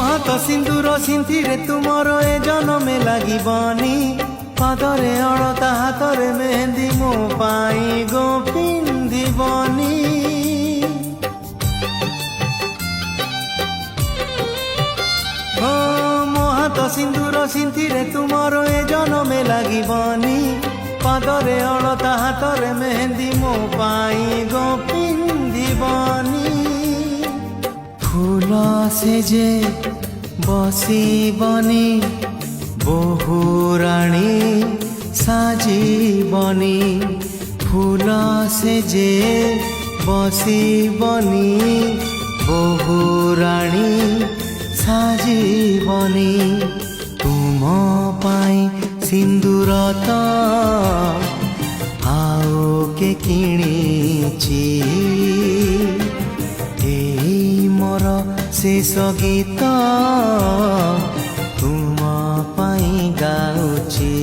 হাত সিন্দুর সিন্থিরে তুমর এ জনমে লাগিবনি পাদরে অଳତା হাতরে মেহেন্দি মো পাই গো পিন্ধিবনি ମୋ ହାତ ସିନ୍ଦୁର ସିନ୍ଥିରେ ତୁମର ଏ ଜନମେ ଲାଗିବନି ପାଦରେ ଅଳତା ହାତରେ ମେହେନ୍ଦି ମୋ ପାଇଁ ଗো ପିନ୍ଧିବନି ଫୁଲ ସେ ଯେ ବସିବନି ବୋହୂ ରାଣୀ ସାଜିବନି ଫୁଲ ସେ ଯେ ବସିବନି ବୋହୂ ରାଣୀ সাজিবনি তুম পাই সিন্দুর তো আও কে কিনিছি এই মোর শেষ গীত তুম পাই গাউছি।